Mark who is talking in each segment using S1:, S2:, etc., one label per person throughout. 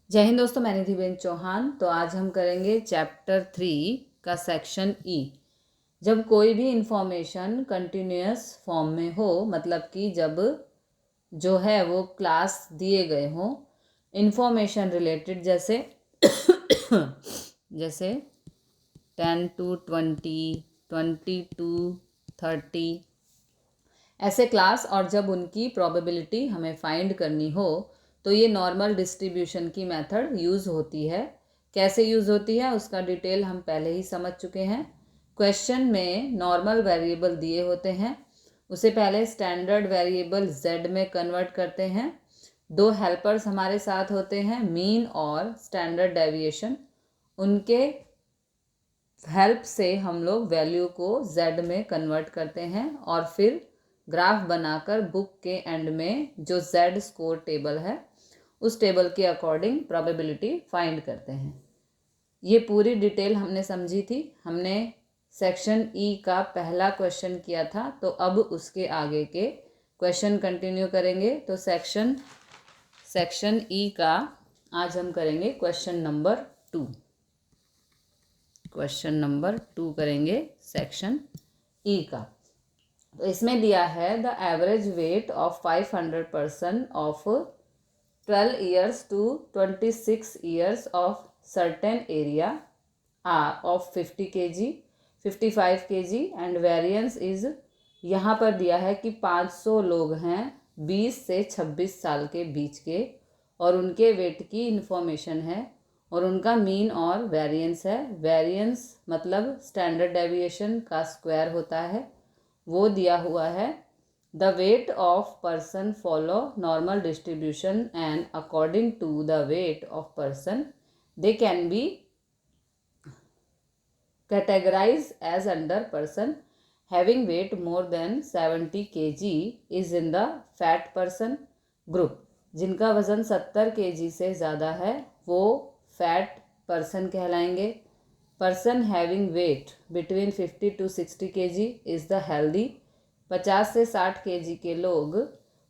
S1: जय हिंद दोस्तों, मैं निधिबेन चौहान। तो आज हम करेंगे चैप्टर 3 का सेक्शन ई। जब कोई भी इंफॉर्मेशन कंटिन्यूअस फॉर्म में हो, मतलब कि जब जो है वो क्लास दिए गए हों, इंफॉर्मेशन रिलेटेड, जैसे जैसे 10 to 20, 20 to 30 ऐसे क्लास, और जब उनकी प्रोबेबिलिटी हमें फाइंड करनी हो तो ये नॉर्मल डिस्ट्रीब्यूशन की मेथड यूज़ होती है। कैसे यूज़ होती है उसका डिटेल हम पहले ही समझ चुके हैं। क्वेश्चन में नॉर्मल वेरिएबल दिए होते हैं, उसे पहले स्टैंडर्ड वेरिएबल z में कन्वर्ट करते हैं। दो हेल्पर्स हमारे साथ होते हैं, मीन और स्टैंडर्ड डेविएशन। उनके हेल्प से हम लोग वैल्यू को z में कन्वर्ट करते हैं और फिर ग्राफ बनाकर बुक के एंड में जो z स्कोर टेबल है उस टेबल के अकॉर्डिंग प्रोबेबिलिटी फाइंड करते हैं। ये पूरी डिटेल हमने समझी थी। हमने सेक्शन ई का पहला क्वेश्चन किया था, तो अब उसके आगे के क्वेश्चन कंटिन्यू करेंगे। तो सेक्शन ई का आज हम करेंगे क्वेश्चन नंबर 2। क्वेश्चन नंबर 2 करेंगे सेक्शन ई का। तो इसमें दिया है the average weight of 500 person of 12 years to 26 years of certain area are of 50 kg, 55 kg and variance is, यहाँ पर दिया है कि 500 लोग हैं 20 से 26 साल के बीच के, और उनके वेट की इंफॉर्मेशन है और उनका मीन और वेरिएंस है। वेरिएंस मतलब स्टैंडर्ड डेविएशन का स्क्वायर होता है, वो दिया हुआ है। The weight of person follow normal distribution and according to the weight of person they can be categorized as under person having weight more than 70 kg is in the fat person group। जिनका वज़न 70 kg से ज़्यादा है वो fat person कहलाएंगे। Person having weight between 50 to 60 kg is the healthy. 50 से 60 kg के लोग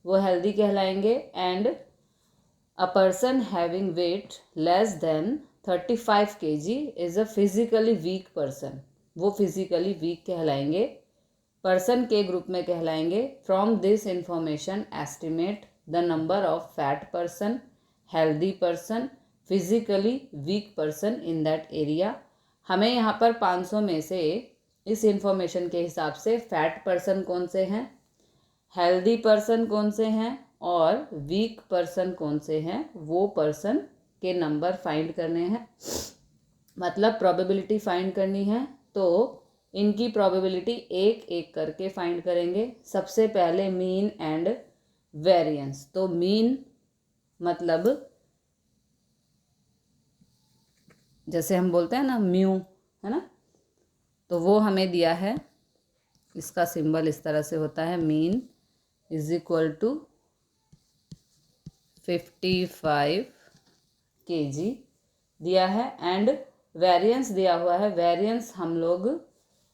S1: वो हेल्दी कहलाएंगे। And a person having weight less than 35 kg is a physically weak person, वो फिजिकली वीक कहलाएंगे। पर्सन के ग्रुप में कहलाएंगे। From this information estimate the number of fat person, healthy person, physically weak person in that area. हमें यहाँ पर 500 में से इस इंफॉर्मेशन के हिसाब से फैट पर्सन कौन से हैं, हेल्दी पर्सन कौन से हैं और वीक पर्सन कौन से हैं, वो पर्सन के नंबर फाइंड करने हैं, मतलब प्रोबेबिलिटी फाइंड करनी है। तो इनकी प्रोबेबिलिटी एक एक करके फाइंड करेंगे। सबसे पहले मीन एंड वेरिएंस। तो मीन मतलब जैसे हम बोलते हैं ना म्यू, है ना, तो वो हमें दिया है। इसका सिंबल इस तरह से होता है, mean is equal to 55 kg दिया है। एंड वेरिएंस दिया हुआ है। वेरिएंस हम लोग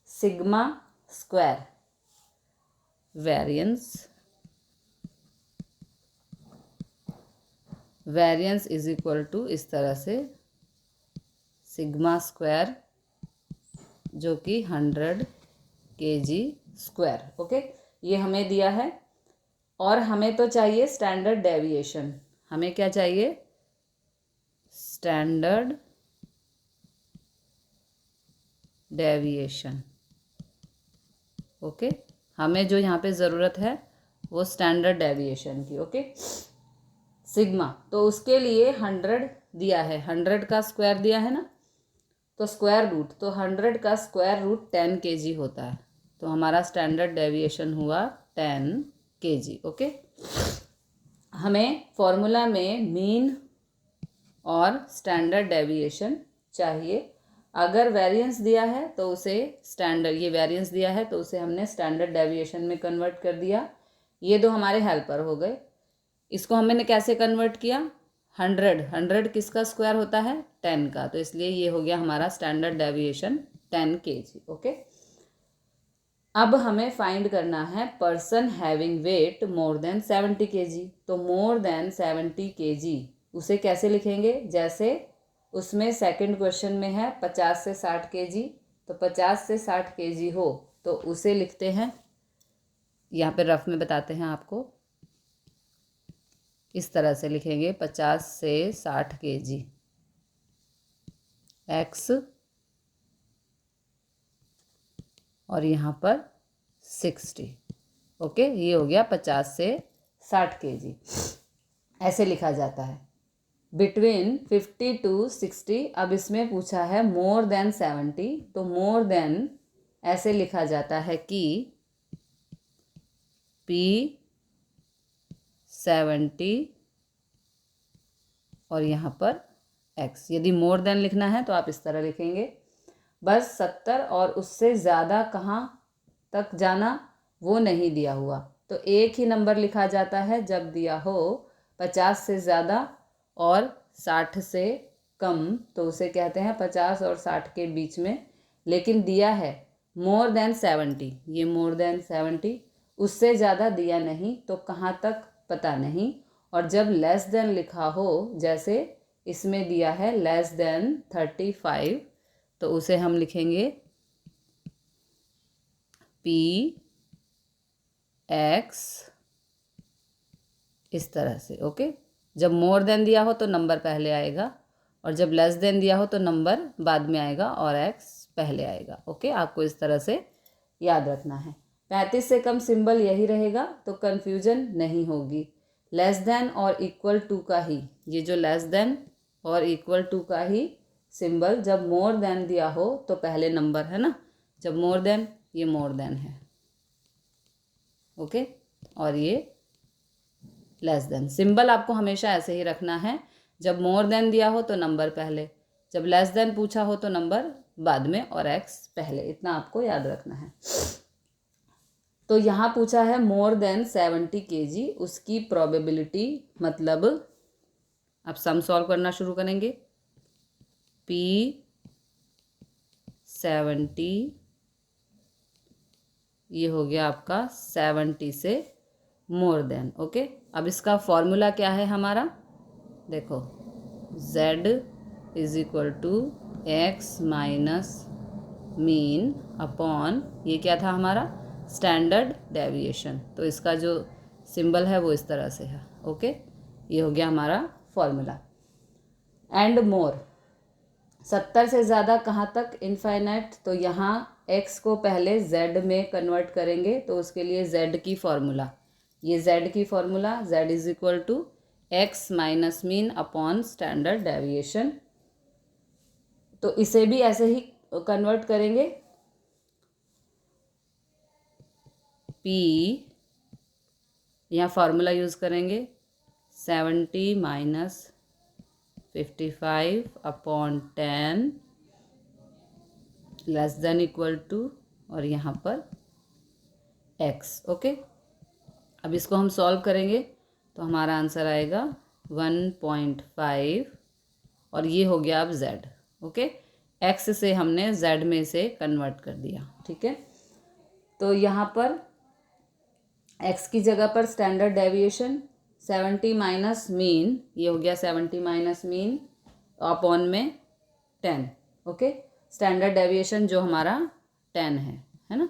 S1: sigma square, variance is equal to इस तरह से सिग्मा स्क्वायर, जो कि 100 kg स्क्वायर। ओके, ये हमें दिया है। और हमें तो चाहिए स्टैंडर्ड डेविएशन। हमें क्या चाहिए? Standard deviation. ओके, हमें जो यहाँ पे ज़रूरत है वो स्टैंडर्ड डेविएशन की। ओके, सिग्मा, तो उसके लिए 100 दिया है, 100 का स्क्वायर दिया है ना, तो स्क्वायर रूट, तो 100 का स्क्वायर रूट 10 kg होता है। तो हमारा स्टैंडर्ड डेविएशन हुआ 10 kg। ओके, हमें फॉर्मूला में मीन और स्टैंडर्ड डेविएशन चाहिए। अगर वेरिएंस दिया है तो उसे स्टैंडर्ड, ये वेरिएंस दिया है तो उसे हमने स्टैंडर्ड डेविएशन में कन्वर्ट कर दिया। ये दो हमारे हेल्पर हो गए। इसको हमने कैसे कन्वर्ट किया? 100 किसका स्क्वायर होता है? 10 का, तो इसलिए ये हो गया हमारा स्टैंडर्ड डेविएशन 10 kg। ओके, अब हमें फाइंड करना है person having wait more than 70 kg। तो मोर देन 70 kg उसे कैसे लिखेंगे, जैसे उसमें सेकंड क्वेश्चन में है 50 से 60 केजी, तो 50 से 60 केजी हो तो उसे लिखते हैं, यहाँ पे रफ में बताते हैं आपको, इस तरह से लिखेंगे 50 से 60 केजी एक्स, और यहाँ पर 60। ओके, ये हो गया 50 से 60 केजी, ऐसे लिखा जाता है। बिटवीन 50 टू 60, अब इसमें पूछा है मोर देन 70, तो मोर देन ऐसे लिखा जाता है कि P70 और यहाँ पर x। यदि मोर देन लिखना है तो आप इस तरह लिखेंगे। बस 70 और उससे ज़्यादा कहाँ तक जाना वो नहीं दिया हुआ, तो एक ही नंबर लिखा जाता है जब दिया हो 50 से ज़्यादा और 60 से कम, तो उसे कहते हैं 50 और 60 के बीच में। लेकिन दिया है मोर देन 70, ये मोर देन 70, उससे ज़्यादा दिया नहीं तो कहाँ तक पता नहीं। और जब लेस देन लिखा हो, जैसे इसमें दिया है लेस देन 35, तो उसे हम लिखेंगे P(x) इस तरह से। ओके, जब मोर देन दिया हो तो नंबर पहले आएगा, और जब लेस देन दिया हो तो नंबर बाद में आएगा और x पहले आएगा। ओके, आपको इस तरह से याद रखना है। 35 से कम सिंबल यही रहेगा तो कन्फ्यूजन नहीं होगी। लेस देन और इक्वल टू का ही, ये जो लेस देन और इक्वल टू का ही सिंबल जब मोर देन दिया हो तो पहले नंबर है ना, जब मोर देन, ये मोर देन है। ओके, और ये लेस देन। सिंबल आपको हमेशा ऐसे ही रखना है, जब मोर देन दिया हो तो नंबर पहले, जब लेस देन पूछा हो तो नंबर बाद में और x पहले, इतना आपको याद रखना है। तो यहाँ पूछा है मोर देन 70 केजी, उसकी प्रोबेबिलिटी, मतलब अब सम सॉल्व करना शुरू करेंगे। P70, ये हो गया आपका 70 से मोर देन। ओके, अब इसका फॉर्मूला क्या है हमारा, देखो, z is equal to x minus mean upon, ये क्या था हमारा, स्टैंडर्ड डेविएशन। तो इसका जो सिंबल है वो इस तरह से है। ओके, ये हो गया हमारा फॉर्मूला। एंड मोर, 70 से ज़्यादा कहाँ तक, इनफाइनाइट, तो यहाँ x को पहले z में कन्वर्ट करेंगे, तो उसके लिए z की फॉर्मूला, ये z की formula, z is equal to x minus mean upon standard deviation. तो इसे भी ऐसे ही कन्वर्ट करेंगे, p, यहाँ फार्मूला यूज़ करेंगे 70 माइनस 55 अपॉन 10 लेस देन इक्वल टू, और यहाँ पर x। ओके, अब इसको हम सॉल्व करेंगे तो हमारा आंसर आएगा 1.5, और ये हो गया अब z। ओके, x से हमने z में से कन्वर्ट कर दिया। ठीक है, तो यहाँ पर x की जगह पर स्टैंडर्ड डेविएशन 70 माइनस मीन, ये हो गया 70 माइनस मीन अपॉन में 10। ओके, स्टैंडर्ड डेविएशन जो हमारा 10 है ना।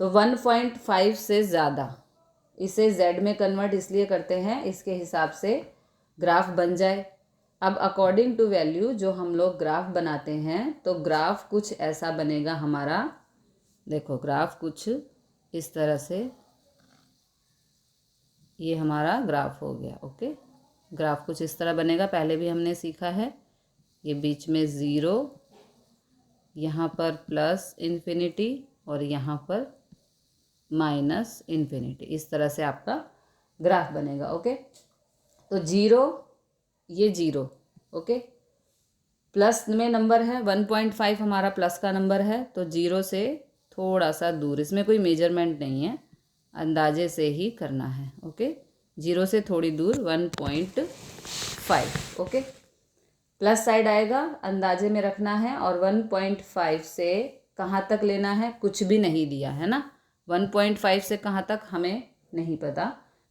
S1: तो 1.5 से ज़्यादा, इसे z में कन्वर्ट इसलिए करते हैं इसके हिसाब से ग्राफ बन जाए। अब अकॉर्डिंग टू वैल्यू जो हम लोग ग्राफ बनाते हैं, तो ग्राफ कुछ ऐसा बनेगा हमारा, देखो ग्राफ कुछ इस तरह से, ये हमारा ग्राफ हो गया। ओके, ग्राफ कुछ इस तरह बनेगा, पहले भी हमने सीखा है। ये बीच में 0, यहाँ पर प्लस इन्फिनिटी और यहाँ पर माइनस इन्फिनिटी, इस तरह से आपका ग्राफ बनेगा। ओके, तो 0, ये 0, ओके, प्लस में नंबर है 1.5 हमारा प्लस का नंबर है, तो 0 से थोड़ा सा दूर, इसमें कोई मेजरमेंट नहीं है, अंदाजे से ही करना है। ओके, 0 से थोड़ी दूर 1.5। ओके, प्लस साइड आएगा, अंदाजे में रखना है, और 1.5 से कहाँ तक लेना है, कुछ भी नहीं दिया है ना, 1.5 से कहाँ तक हमें नहीं पता,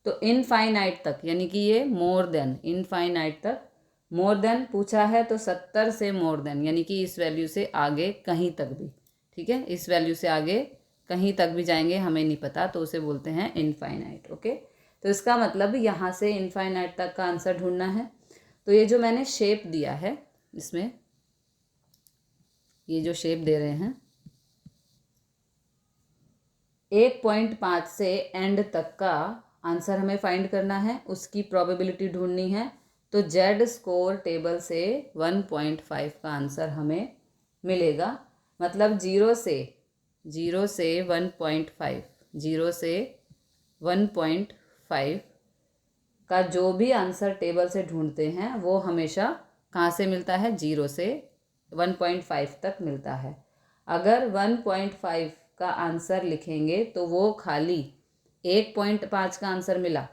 S1: तो इनफाइनाइट तक, यानी कि ये मोर देन, इनफाइनाइट तक मोर देन पूछा है तो 70 से मोर देन, यानी कि इस वैल्यू से आगे कहीं तक भी, ठीक है, इस वैल्यू से आगे कहीं तक भी जाएंगे, हमें नहीं पता, तो उसे बोलते हैं इनफाइनाइट। ओके, तो इसका मतलब यहाँ से इनफाइनाइट तक का आंसर ढूंढना है। तो ये जो मैंने शेप दिया है, इसमें ये जो शेप दे रहे हैं, 1.5 से एंड तक का आंसर हमें फाइंड करना है, उसकी प्रोबेबिलिटी ढूंढनी है। तो जेड स्कोर टेबल से 1.5 का आंसर हमें मिलेगा। मतलब 0 से 1.5, 0 से 1.5 का जो भी आंसर टेबल से ढूंढते हैं वो हमेशा कहाँ से मिलता है, 0 से 1.5 तक मिलता है। अगर 1.5 का आंसर लिखेंगे तो वो खाली 1.5 का आंसर मिला,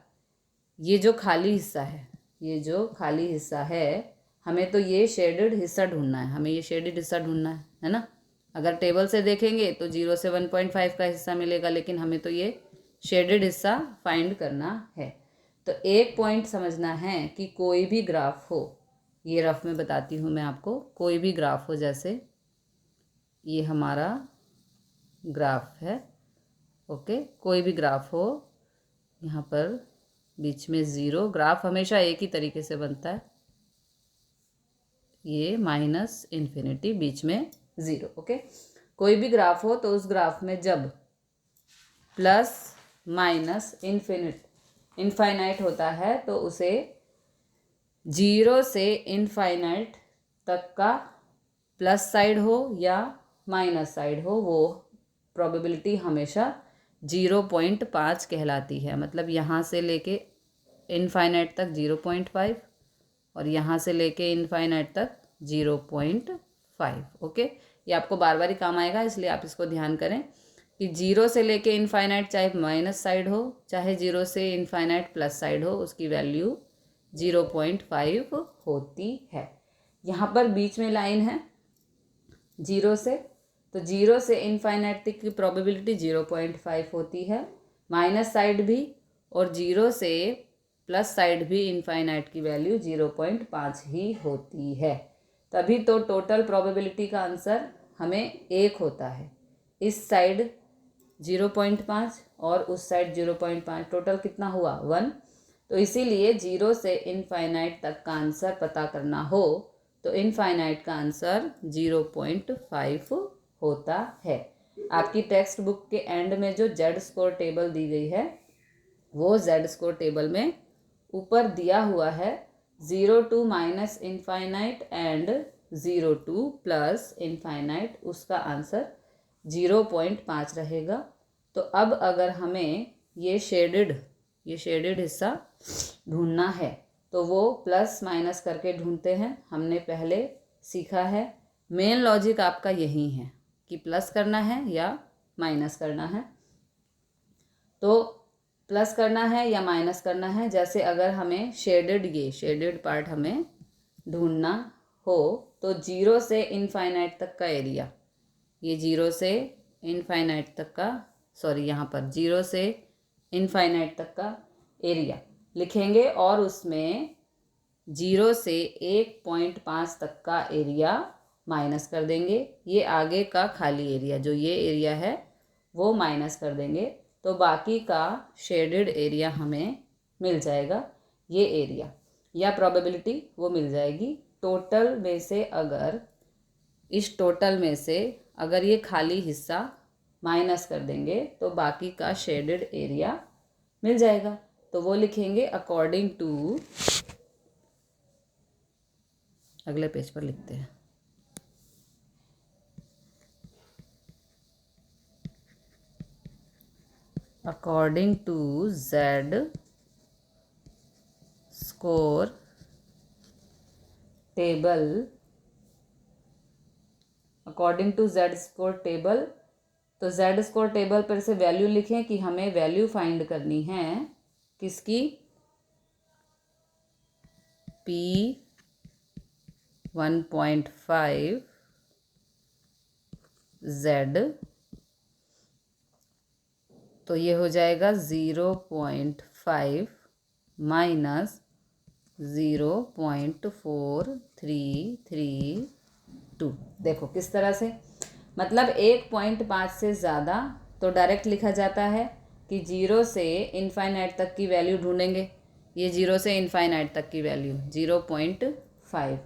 S1: ये जो खाली हिस्सा है, ये जो खाली हिस्सा है, हमें तो ये शेडेड हिस्सा ढूंढना है, हमें ये शेडेड हिस्सा ढूंढना है ना। अगर टेबल से देखेंगे तो 0 से 1.5 का हिस्सा मिलेगा, लेकिन हमें तो ये शेडेड हिस्सा फाइंड करना है। तो एक पॉइंट समझना है कि कोई भी ग्राफ हो, ये रफ में बताती हूँ मैं आपको, कोई भी ग्राफ हो, जैसे ये हमारा ग्राफ है, ओके, कोई भी ग्राफ हो, यहाँ पर बीच में 0, ग्राफ हमेशा एक ही तरीके से बनता है, ये माइनस इन्फिनिटी, बीच में 0। ओके, कोई भी ग्राफ हो तो उस ग्राफ में जब प्लस माइनस इनफाइनाइट होता है तो उसे 0 से इनफाइनाइट तक का प्लस साइड हो या माइनस साइड हो, वो प्रोबेबिलिटी हमेशा 0.5 कहलाती है। मतलब यहाँ से लेके इनफाइनाइट तक 0.5 और यहाँ से लेके इनफाइनाइट तक 0.5। ओके, ये आपको बार बार ही काम आएगा, इसलिए आप इसको ध्यान करें कि 0 से लेके इनफाइनाइट चाहे माइनस साइड हो, चाहे 0 से इनफाइनाइट प्लस साइड हो, उसकी वैल्यू 0.5 होती है। यहाँ पर बीच में लाइन है 0 से, तो 0 से इनफाइनाइट तक की प्रोबेबिलिटी 0.5 होती है, माइनस साइड भी और 0 से प्लस साइड भी इनफाइनाइट की वैल्यू 0.5 ही होती है। तभी तो टोटल प्रोबेबिलिटी का आंसर हमें 1 होता है। इस साइड 0.5 और उस साइड 0.5, टोटल कितना हुआ, 1। तो इसीलिए 0 से इनफाइनाइट तक का आंसर पता करना हो तो इनफाइनाइट का आंसर 0.5 होता है। आपकी टेक्स्ट बुक के एंड में जो जेड स्कोर टेबल दी गई है, वो जेड स्कोर टेबल में ऊपर दिया हुआ है 0 to minus infinite and 0 to plus infinite, उसका आंसर 0.5 रहेगा। तो अब अगर हमें ये शेडेड हिस्सा ढूंढना है तो वो प्लस माइनस करके ढूंढते हैं, हमने पहले सीखा है। मेन लॉजिक आपका यही है कि प्लस करना है या माइनस करना है। तो प्लस करना है या माइनस करना है, जैसे अगर हमें ये शेडेड पार्ट हमें ढूंढना हो तो 0 से इनफाइनाइट तक का एरिया, ये 0 से इनफाइनाइट तक का, सॉरी यहाँ पर 0 से इनफाइनाइट तक का एरिया लिखेंगे और उसमें 0 से 1.5 तक का एरिया माइनस कर देंगे। ये आगे का खाली एरिया, जो ये एरिया है, वो माइनस कर देंगे, तो बाकी का शेडेड एरिया हमें मिल जाएगा। ये एरिया या प्रोबेबिलिटी वो मिल जाएगी। टोटल में से अगर इस टोटल में से अगर ये खाली हिस्सा माइनस कर देंगे तो बाकी का शेडेड एरिया मिल जाएगा। तो वो लिखेंगे अकॉर्डिंग टू, अगले पेज पर लिखते हैं, according to Z score table, according to Z score table, तो जेड स्कोर टेबल पर से वैल्यू लिखें कि हमें वैल्यू फाइंड करनी है किसकी, P 1.5 Z, तो ये हो जाएगा 0.5 0.5 माइनस 0.4332। देखो किस तरह से, मतलब 1.5 से ज़्यादा तो डायरेक्ट लिखा जाता है कि 0 से इनफाइनाइट तक की वैल्यू ढूंढेंगे। ये 0 से इनफाइनाइट तक की वैल्यू 0.5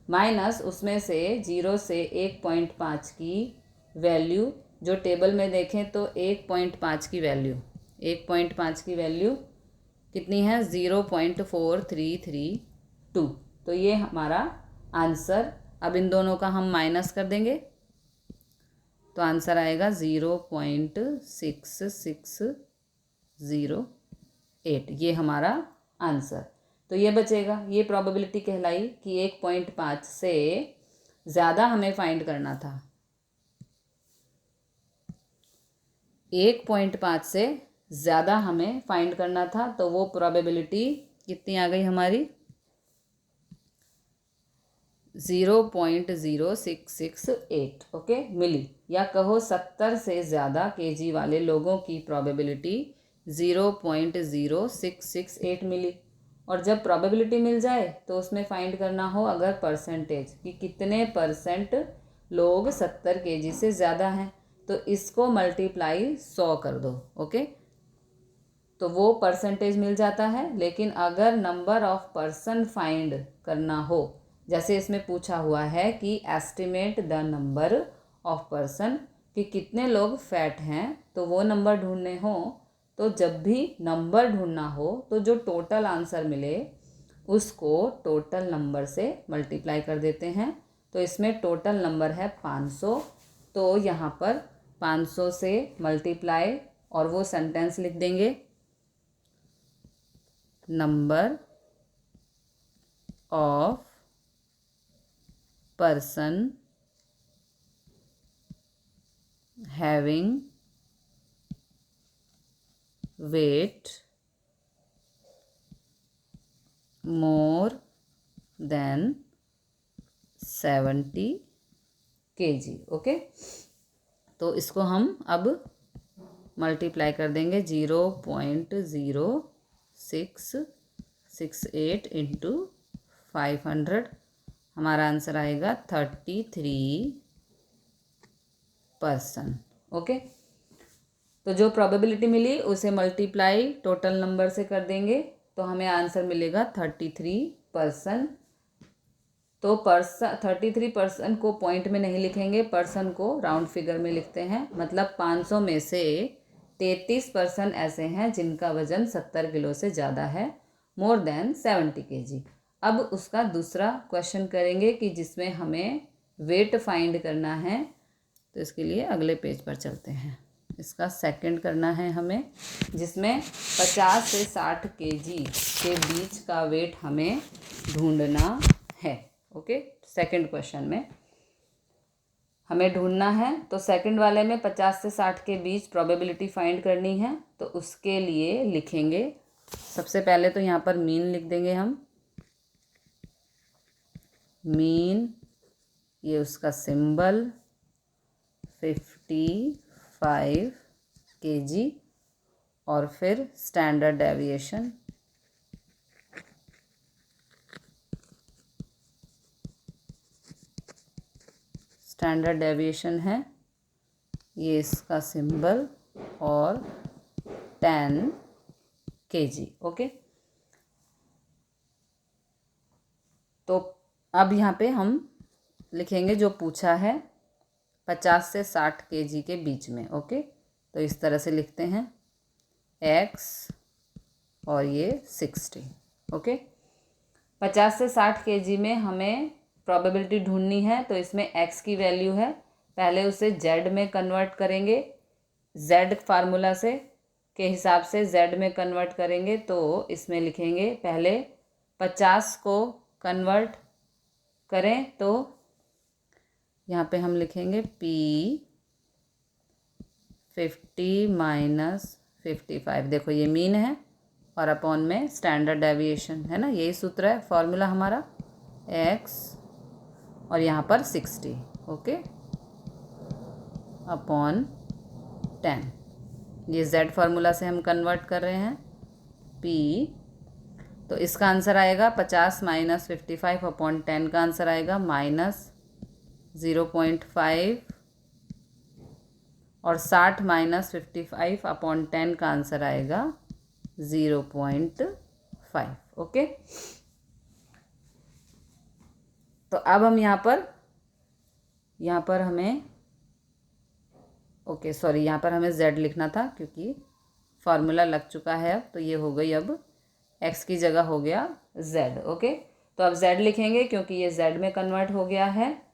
S1: माइनस उसमें से 0 से 1.5 की वैल्यू, जो टेबल में देखें तो 1.5 की वैल्यू, 1.5 की वैल्यू कितनी है 0.4332। तो ये हमारा आंसर। अब इन दोनों का हम माइनस कर देंगे तो आंसर आएगा 0.6608। ये हमारा आंसर। तो ये बचेगा, ये प्रोबेबिलिटी कहलाई कि 1.5 से ज़्यादा हमें फाइंड करना था। 1.5 से ज़्यादा हमें फाइंड करना था, तो वो प्रोबेबिलिटी कितनी आ गई हमारी 0.0668 ओके मिली। या कहो 70 से ज़्यादा केजी वाले लोगों की प्रोबेबिलिटी 0.0668 मिली। और जब प्रोबेबिलिटी मिल जाए तो उसमें फाइंड करना हो अगर परसेंटेज कि कितने परसेंट लोग 70 केजी से ज़्यादा हैं, तो इसको मल्टीप्लाई 100 कर दो। ओके, तो वो परसेंटेज मिल जाता है। लेकिन अगर नंबर ऑफ पर्सन फाइंड करना हो, जैसे इसमें पूछा हुआ है कि estimate the number of person, कि कितने लोग फैट हैं, तो वो नंबर ढूंढने हो, तो जब भी नंबर ढूंढना हो तो जो टोटल आंसर मिले उसको टोटल नंबर से मल्टीप्लाई कर देते हैं। तो इसमें टोटल नंबर है 500, तो यहाँ पर 500 से मल्टीप्लाई और वो सेंटेंस लिख देंगे, number of person having weight more than 70 kg। Okay, तो इसको हम अब मल्टीप्लाई कर देंगे 0.0668 इंटू 500। हमारा आंसर आएगा 33%। ओके, तो जो प्रोबेबिलिटी मिली उसे मल्टीप्लाई टोटल नंबर से कर देंगे तो हमें आंसर मिलेगा 33%। तो 33% को पॉइंट में नहीं लिखेंगे, पर्सन को राउंड फिगर में लिखते हैं। मतलब 500 में से 33% ऐसे हैं जिनका वजन 70 किलो से ज़्यादा है, मोर देन 70 kg। अब उसका दूसरा क्वेश्चन करेंगे कि जिसमें हमें वेट फाइंड करना है। तो इसके लिए अगले पेज पर चलते हैं। इसका सेकंड करना है हमें, जिसमें 50 से 60 kg के बीच का वेट हमें ढूंढना है। ओके, सेकंड क्वेश्चन में हमें ढूंढना है। तो सेकंड वाले में 50 से 60 के बीच प्रोबेबिलिटी फाइंड करनी है। तो उसके लिए लिखेंगे, सबसे पहले तो यहाँ पर मीन लिख देंगे हम, मीन, ये उसका सिंबल 55 kg, और फिर स्टैंडर्ड डेविएशन, स्टैंडर्ड डेविएशन है ये इसका सिंबल, और 10 kg। ओके, तो अब यहाँ पे हम लिखेंगे जो पूछा है 50 से 60 kg के बीच में। ओके, तो इस तरह से लिखते हैं x और ये 60। ओके, 50 से 60 kg में हमें प्रोबेबिलिटी ढूंढनी है। तो इसमें x की वैल्यू है, पहले उसे z में कन्वर्ट करेंगे, z फार्मूला से के हिसाब से z में कन्वर्ट करेंगे। तो इसमें लिखेंगे पहले 50 को कन्वर्ट करें, तो यहाँ पे हम लिखेंगे p 50 माइनस 55। देखो ये मीन है और अपॉन में स्टैंडर्ड डेविएशन है ना, यही सूत्र है, फॉर्मूला हमारा x और यहाँ पर 60। ओके, अपॉन 10, ये z फार्मूला से हम कन्वर्ट कर रहे हैं। पी। तो इसका आंसर आएगा 50 माइनस 55/10 का आंसर आएगा -0.5 और 60 माइनस 55/10 का आंसर आएगा 0.5। ओके, तो अब हम यहाँ पर हमें सॉरी, यहाँ पर हमें z लिखना था क्योंकि फार्मूला लग चुका है। अब तो ये हो गई, अब x की जगह हो गया z। ओके, तो अब z लिखेंगे क्योंकि ये z में कन्वर्ट हो गया है।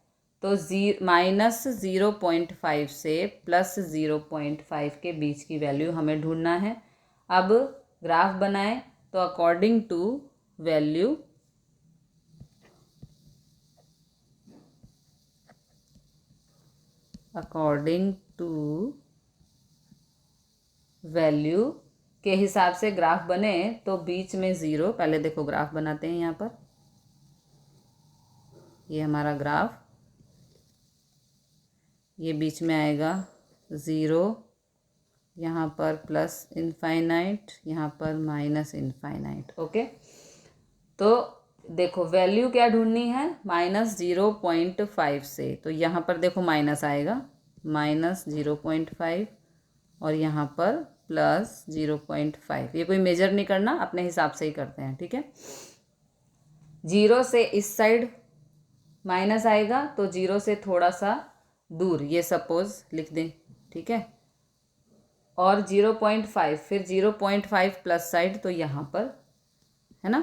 S1: तो -0.5 से +0.5 के बीच की वैल्यू हमें ढूंढना है। अब ग्राफ बनाएं तो अकॉर्डिंग टू वैल्यू के हिसाब से ग्राफ बने तो बीच में ज़ीरो, पहले देखो ग्राफ बनाते हैं यहाँ पर, ये हमारा ग्राफ, ये बीच में आएगा ज़ीरो, यहाँ पर प्लस इनफाइनाइट, यहाँ पर माइनस इनफाइनाइट। ओके, तो देखो वैल्यू क्या ढूंढनी है, -0.5 से, तो यहाँ पर देखो माइनस आएगा, -0.5 और यहाँ पर +0.5। ये कोई मेजर नहीं करना, अपने हिसाब से ही करते हैं, ठीक है। 0 से इस साइड माइनस आएगा तो 0 से थोड़ा सा दूर, ये सपोज लिख दें, ठीक है। और 0.5, फिर 0.5 प्लस साइड, तो यहाँ पर है ना,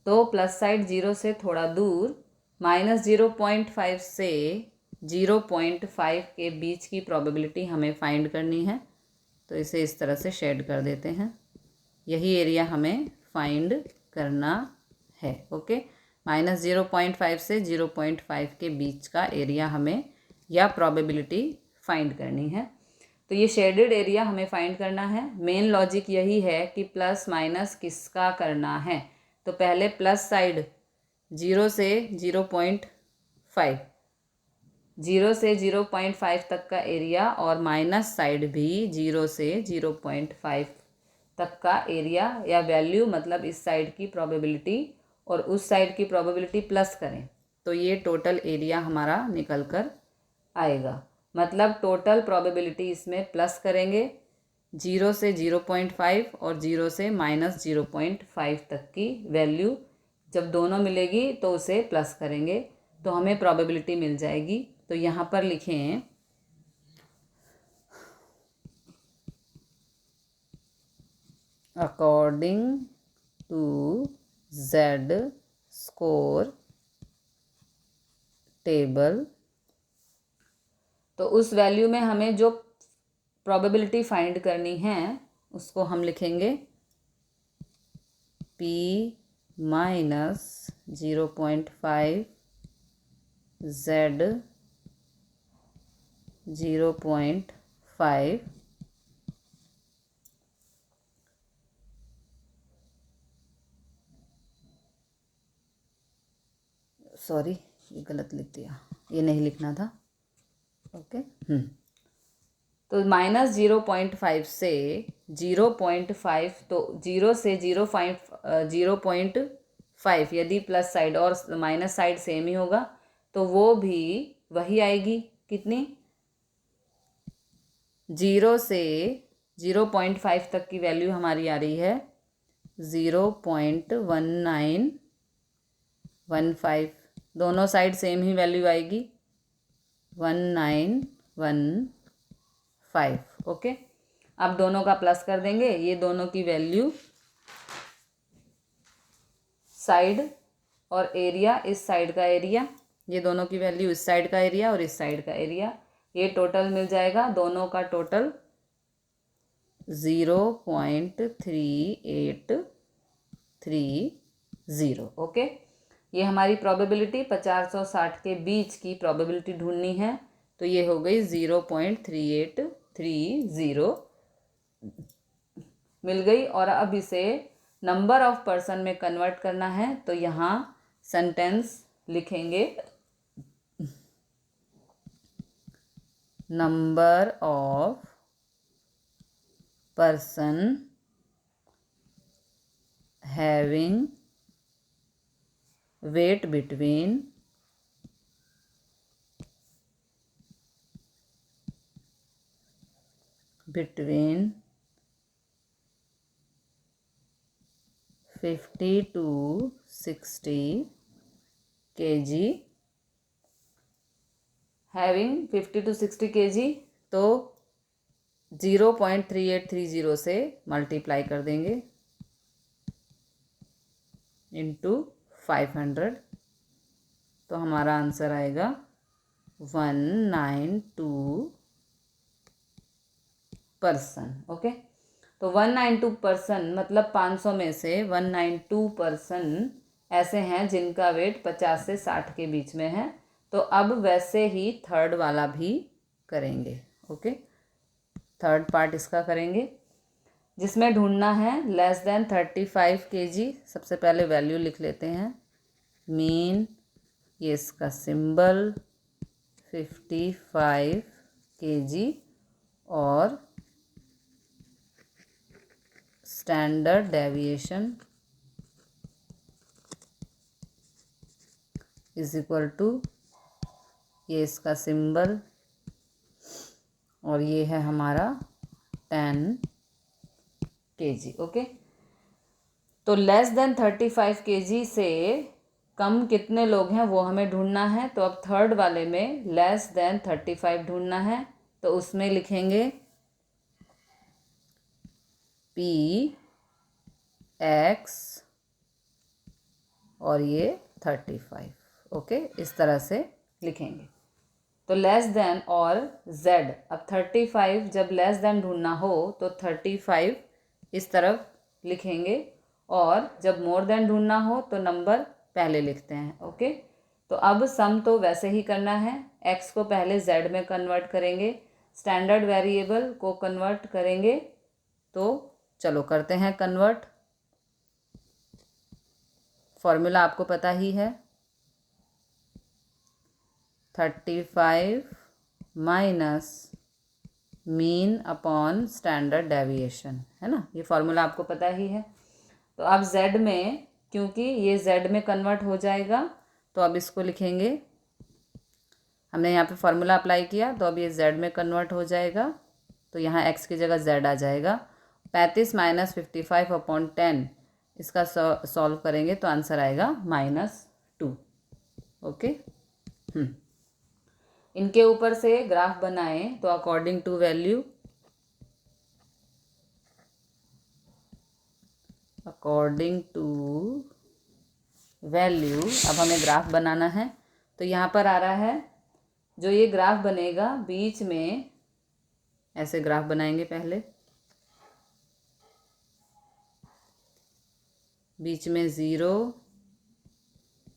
S1: तो प्लस साइड 0 से थोड़ा दूर, -0.5 से 0.5 के बीच की प्रोबेबिलिटी हमें फाइंड करनी है। तो इसे इस तरह से शेड कर देते हैं, यही एरिया हमें फाइंड करना है। ओके, -0.5 से 0.5 के बीच का एरिया हमें या प्रोबेबिलिटी फाइंड करनी है। तो ये शेडेड एरिया हमें फाइंड करना है। मेन लॉजिक यही है कि प्लस माइनस किसका करना है। तो पहले प्लस साइड 0 से 0.5, 0 से 0.5 तक का एरिया, और माइनस साइड भी 0 से 0.5 तक का एरिया या वैल्यू, मतलब इस साइड की प्रोबेबिलिटी और उस साइड की प्रोबेबिलिटी प्लस करें तो ये टोटल एरिया हमारा निकल कर आएगा। मतलब टोटल प्रोबेबिलिटी इसमें प्लस करेंगे 0 से 0.5 और 0 से -0.5 तक की वैल्यू, जब दोनों मिलेगी तो उसे प्लस करेंगे तो हमें प्रोबेबिलिटी मिल जाएगी। तो यहाँ पर लिखें according to z score table, तो उस वैल्यू में हमें जो प्रोबेबिलिटी फाइंड करनी है उसको हम लिखेंगे p -0.5 z 0.5 सॉरी, ये गलत लिख दिया, ये नहीं लिखना था। ओके, तो -0.5 से 0.5, तो 0 से 0.5 यदि प्लस साइड और माइनस साइड सेम ही होगा तो वो भी वही आएगी, कितनी, 0 से 0.5 तक की वैल्यू हमारी आ रही है 0.1915, दोनों साइड सेम ही वैल्यू आएगी 1915। ओके, अब दोनों का प्लस कर देंगे, ये दोनों की वैल्यू साइड और एरिया, इस साइड का एरिया, ये दोनों की वैल्यू इस साइड का एरिया और इस साइड का एरिया, ये टोटल मिल जाएगा, दोनों का टोटल 0.3830। ओके, ये हमारी प्रोबेबिलिटी 50 और 60 के बीच की प्रोबेबिलिटी ढूंढनी है। तो ये हो गई 0.3830 मिल गई। और अब इसे नंबर ऑफ पर्सन में कन्वर्ट करना है, तो यहाँ सेंटेंस लिखेंगे number of person having wait between 50 to 60 kg, having 50 to 60 kg, तो 0.3830 से मल्टीप्लाई कर देंगे इंटू 500, तो हमारा आंसर आएगा 192%। ओके, तो 192% मतलब 500 में से 192% ऐसे हैं जिनका वेट 50 से 60 के बीच में है। तो अब वैसे ही थर्ड वाला भी करेंगे। ओके, थर्ड पार्ट इसका करेंगे जिसमें ढूंढना है लेस देन 35 kg। सबसे पहले वैल्यू लिख लेते हैं, मीन, ये इसका सिंबल 55 kg और standard deviation is equal to, ये इसका सिंबल और ये है हमारा 10 kg। ओके, तो लेस देन 35 kg से कम कितने लोग हैं वो हमें ढूंढना है। तो अब थर्ड वाले में लेस देन 35 ढूंढना है, तो उसमें लिखेंगे P X और ये 35। ओके, इस तरह से लिखेंगे। तो लेस देन और Z, अब 35 जब लेस देन ढूंढना हो तो 35 इस तरफ लिखेंगे और जब मोर देन ढूंढना हो तो नंबर पहले लिखते हैं। ओके, तो अब सम तो वैसे ही करना है, x को पहले z में कन्वर्ट करेंगे, स्टैंडर्ड वेरिएबल को कन्वर्ट करेंगे। तो चलो करते हैं कन्वर्ट। फॉर्मूला आपको पता ही है, 35 minus mean upon standard deviation, है ना, ये फॉर्मूला आपको पता ही है। तो अब z में, क्योंकि ये z में कन्वर्ट हो जाएगा तो अब इसको लिखेंगे, हमने यहाँ पे फॉर्मूला अप्लाई किया तो अब ये z में कन्वर्ट हो जाएगा, तो यहाँ x की जगह z आ जाएगा। 35 माइनस 55 अपॉन 10, इसका सॉल्व करेंगे तो आंसर आएगा -2। ओके, इनके ऊपर से ग्राफ बनाएं तो अकॉर्डिंग टू वैल्यू, अब हमें ग्राफ बनाना है। तो यहाँ पर आ रहा है, जो ये ग्राफ बनेगा बीच में ऐसे ग्राफ बनाएंगे, पहले बीच में 0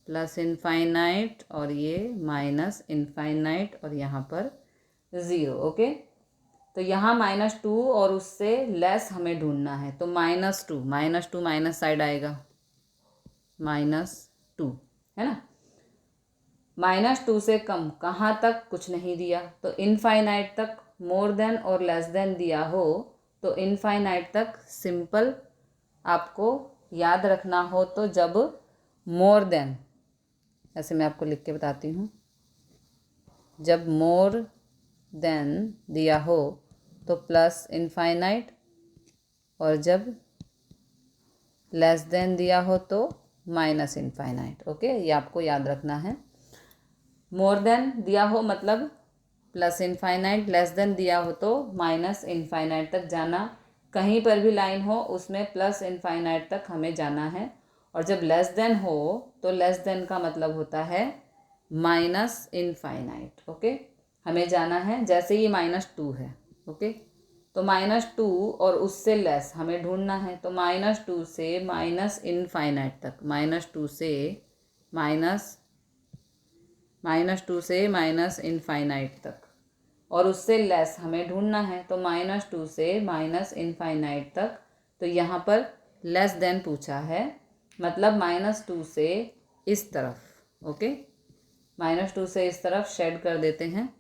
S1: प्लस इनफाइनाइट और ये माइनस इनफाइनाइट और यहाँ पर 0। ओके, तो यहाँ -2 और उससे लेस हमें ढूंढना है, तो -2 माइनस साइड आएगा, -2, है ना। -2 से कम कहाँ तक कुछ नहीं दिया, तो इनफाइनाइट तक। मोर देन और लेस देन दिया हो तो इनफाइनाइट तक। सिंपल आपको याद रखना हो तो जब मोर देन, ऐसे मैं आपको लिख के बताती हूँ, जब मोर देन दिया हो तो प्लस इनफाइनाइट और जब लेस देन दिया हो तो माइनस इनफाइनाइट। ओके, ये आपको याद रखना है। मोर देन दिया हो मतलब प्लस इनफाइनाइट, लेस देन दिया हो तो माइनस इनफाइनाइट तक जाना। कहीं पर भी लाइन हो उसमें प्लस इनफाइनाइट तक हमें जाना है। और जब लेस देन हो तो लेस देन का मतलब होता है माइनस इनफाइनाइट। ओके, हमें जाना है, जैसे ये -2 है। ओके, तो -2 और उससे लेस हमें ढूंढना है, तो -2 से माइनस इनफाइनाइट तक, -2 से माइनस इनफाइनाइट तक, और उससे लेस हमें ढूंढना है, तो -2 से माइनस इनफाइनाइट तक। तो यहाँ पर लेस देन पूछा है, मतलब -2 से इस तरफ। ओके, -2 से इस तरफ शेड कर देते हैं,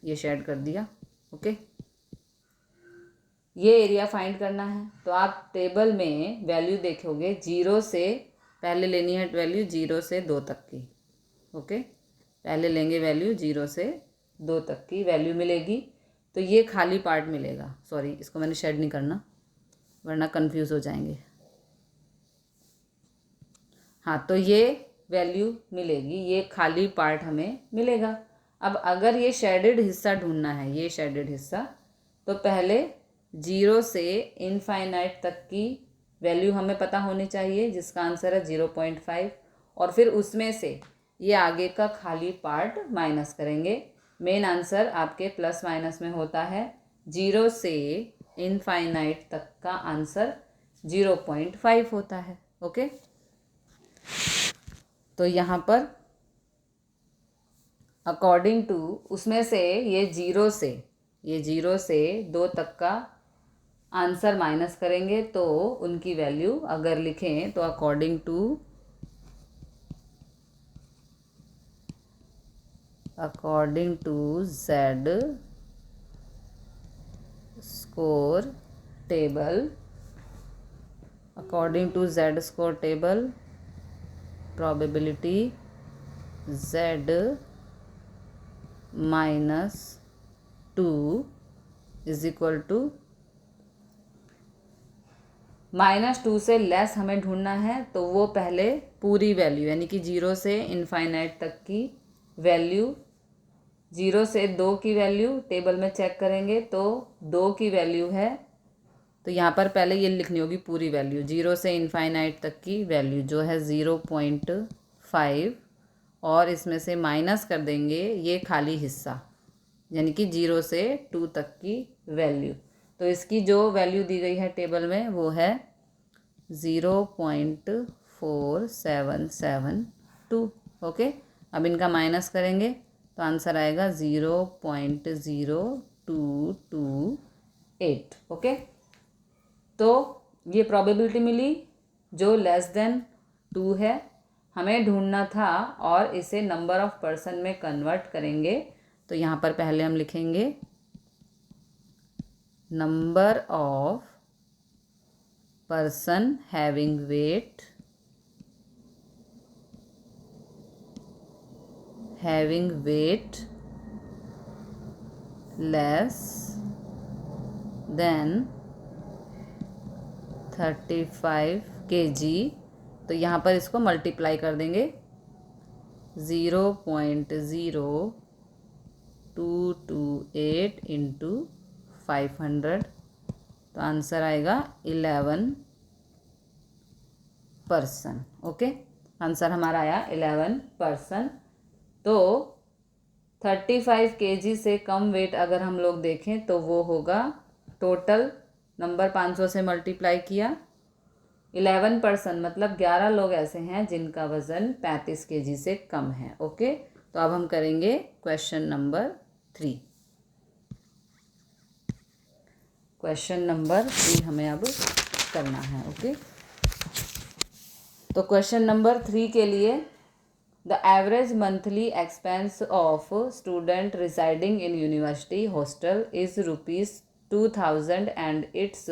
S1: ये शेड कर दिया। ओके, ये एरिया फाइंड करना है। तो आप टेबल में वैल्यू देखोगे, 0 से पहले लेनी है वैल्यू 0 से 2 तक की। ओके, पहले लेंगे वैल्यू 0 से 2 तक की वैल्यू मिलेगी। तो ये खाली पार्ट मिलेगा, सॉरी इसको मैंने शेड नहीं करना वरना कंफ्यूज हो जाएंगे। हाँ, तो ये वैल्यू मिलेगी, ये खाली पार्ट हमें मिलेगा। अब अगर ये शेडेड हिस्सा ढूंढना है, ये शेडेड हिस्सा, तो पहले 0 से इनफाइनाइट तक की वैल्यू हमें पता होनी चाहिए, जिसका आंसर है 0.5, और फिर उसमें से ये आगे का खाली पार्ट माइनस करेंगे। मेन आंसर आपके प्लस माइनस में होता है। 0 से इनफाइनाइट तक का आंसर 0.5 होता है। ओके, तो यहाँ पर अकॉर्डिंग टू उसमें से ये 0 से 2 तक का आंसर माइनस करेंगे, तो उनकी वैल्यू अगर लिखें तो according to Z score table, probability z -2 is equal to -2 से लेस हमें ढूंढना है। तो वो पहले पूरी वैल्यू यानी कि 0 से इनफाइनाइट तक की वैल्यू, 0 से 2 की वैल्यू टेबल में चेक करेंगे तो 2 की वैल्यू है। तो यहाँ पर पहले ये लिखनी होगी पूरी वैल्यू, 0 से इनफाइनाइट तक की वैल्यू जो है 0.5, और इसमें से माइनस कर देंगे ये खाली हिस्सा यानी कि 0 से 2 तक की वैल्यू। तो इसकी जो वैल्यू दी गई है टेबल में वो है 0.4772। ओके, अब इनका माइनस करेंगे तो आंसर आएगा 0.0228। ओके, तो ये प्रोबेबिलिटी मिली जो लेस देन 2 है, हमें ढूंढना था, और इसे नंबर ऑफ पर्सन में कन्वर्ट करेंगे। तो यहाँ पर पहले हम लिखेंगे number of person having weight less than 35 kg। तो यहाँ पर इसको मल्टीप्लाई कर देंगे 0.0228 इंटू 500, तो आंसर आएगा 11%। ओके, आंसर हमारा आया 11%। तो 35 kg से कम वेट अगर हम लोग देखें तो वो होगा, टोटल नंबर 500 से मल्टीप्लाई किया, 11% मतलब 11 लोग ऐसे हैं जिनका वज़न 35 kg से कम है। ओके, तो अब हम करेंगे क्वेश्चन नंबर 3। क्वेश्चन नंबर 3 हमें अब करना है। ओके, तो क्वेश्चन नंबर 3 के लिए, the average monthly expense of student residing in university hostel is ₹2000 and it's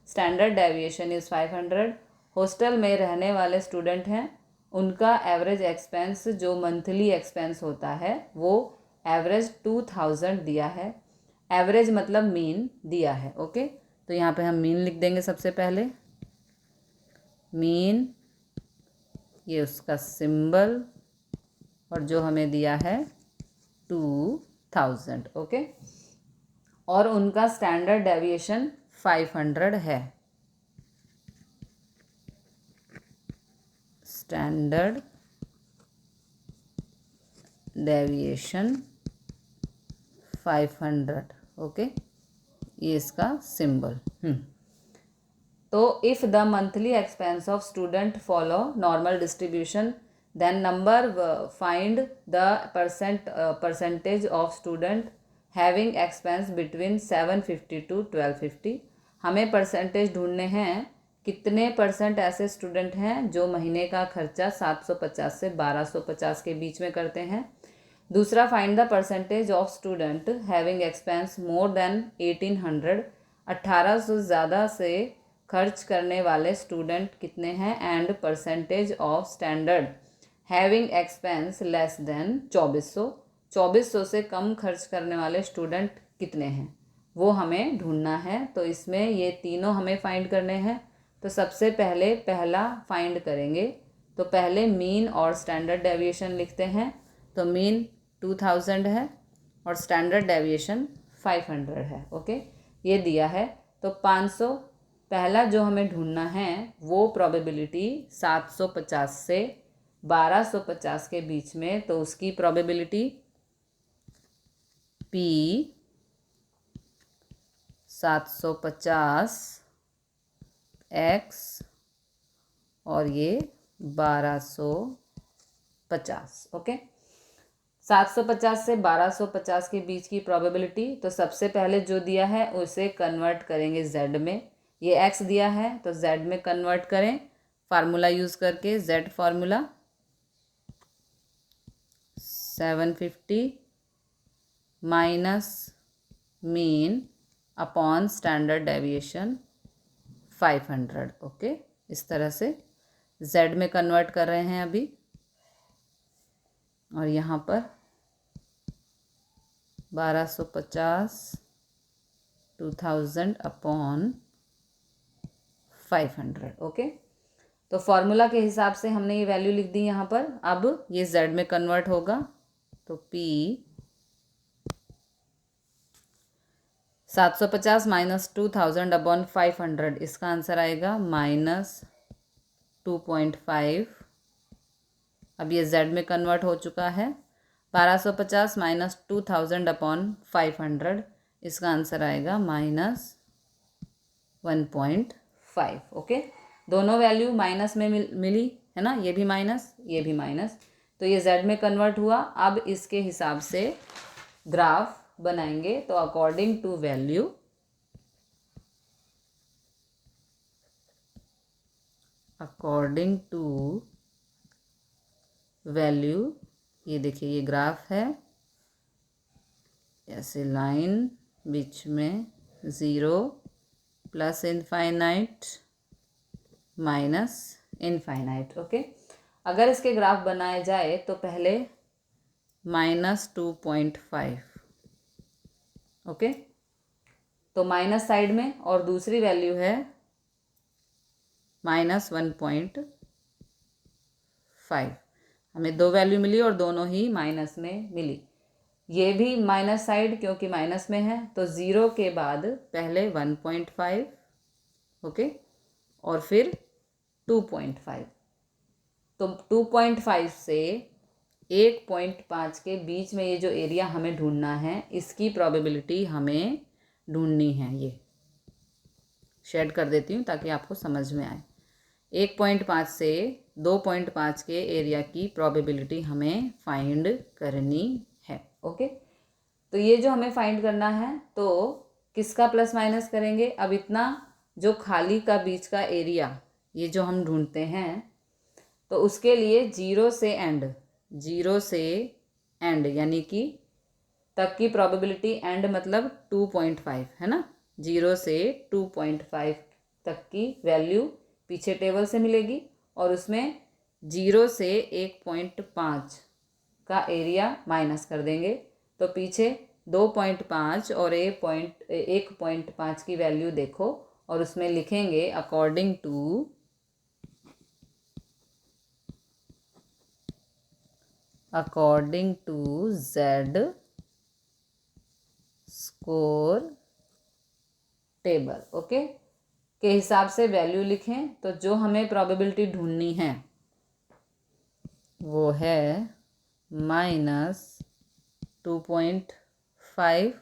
S1: standard deviation is 500। Hostel में रहने वाले स्टूडेंट हैं, उनका एवरेज एक्सपेंस जो मंथली एक्सपेंस होता है वो एवरेज 2000 दिया है। एवरेज मतलब मीन दिया है। ओके, तो यहाँ पे हम मीन लिख देंगे सबसे पहले। मीन, ये उसका सिंबल, और जो हमें दिया है 2000। ओके, और उनका स्टैंडर्ड डेविएशन 500 है। Standard deviation 500। ओके, ये इसका सिंबल। तो if the monthly expense of student follow normal distribution then number find the percentage of student having expense between 750 to 1250। हमें परसेंटेज ढूंढने हैं, कितने परसेंट ऐसे स्टूडेंट हैं जो महीने का खर्चा 750 से 1250 के बीच में करते हैं। दूसरा, find the percentage of student having expense more than 1800। 1800 से ज़्यादा से खर्च करने वाले स्टूडेंट कितने हैं, and percentage of standard having expense less than 2400 से कम खर्च करने वाले स्टूडेंट कितने हैं, वो हमें ढूंढना है। तो इसमें ये तीनों हमें फाइंड करने हैं। तो सबसे पहले पहला फाइंड करेंगे। तो पहले मीन और स्टैंडर्ड डेविएशन लिखते हैं। तो मीन 2000 है और स्टैंडर्ड डेविएशन 500 है। ओके, ये दिया है। तो 500 पहला जो हमें ढूंढना है वो प्रोबेबिलिटी 750 से 1250 के बीच में। तो उसकी प्रोबेबिलिटी P 750 x और ये 1250। ओके, 750 से 1250 के बीच की प्रोबेबिलिटी। तो सबसे पहले जो दिया है उसे कन्वर्ट करेंगे z में। ये x दिया है तो z में कन्वर्ट करें फार्मूला यूज़ करके। z formula 750 minus mean upon standard deviation 500। Okay, इस तरह से z में कन्वर्ट कर रहे हैं अभी। और यहाँ पर 1250 2000 अपॉन 500। ओके, तो फॉर्मूला के हिसाब से हमने ये वैल्यू लिख दी यहाँ पर। अब ये z में कन्वर्ट होगा तो P 750 माइनस 2000 अपॉन 500, इसका आंसर आएगा -2.5। अब ये z में कन्वर्ट हो चुका है। 1250 माइनस 2000 अपॉन 500, इसका आंसर आएगा -1.5। ओके, दोनों वैल्यू माइनस में मिली है ना, ये भी माइनस ये भी माइनस। तो ये z में कन्वर्ट हुआ। अब इसके हिसाब से ग्राफ बनाएंगे। तो अकॉर्डिंग टू वैल्यू ये देखिए ये ग्राफ है, ऐसे लाइन बीच में 0 plus infinite minus infinite. Okay, अगर इसके ग्राफ बनाए जाए तो पहले -2.5। ओके, तो माइनस साइड में, और दूसरी वैल्यू है -1.5। हमें दो वैल्यू मिली और दोनों ही माइनस में मिली। ये भी माइनस साइड क्योंकि माइनस में है, तो 0 के बाद पहले 1.5। ओके, और फिर 2.5। तो 2.5 से 1.5 के बीच में ये जो एरिया हमें ढूंढना है, इसकी प्रोबेबिलिटी हमें ढूंढनी है। ये शेड कर देती हूँ ताकि आपको समझ में आए। 1.5 से 2.5 के एरिया की प्रोबेबिलिटी हमें फाइंड करनी है। ओके, तो ये जो हमें फाइंड करना है, तो किसका प्लस माइनस करेंगे। अब इतना जो खाली का बीच का एरिया ये जो हम ढूंढते हैं, तो उसके लिए 0 से एंड यानी कि तक की प्रोबेबिलिटी, एंड मतलब 2.5 है ना। 0 से 2.5 तक की वैल्यू पीछे टेबल से मिलेगी, और उसमें 0 से 1.5 का एरिया माइनस कर देंगे। तो पीछे 2.5 और 1.5 की वैल्यू देखो, और उसमें लिखेंगे according to Z score table. Okay, के हिसाब से वैल्यू लिखें। तो जो हमें प्रोबेबिलिटी ढूंढनी है वो है -2.5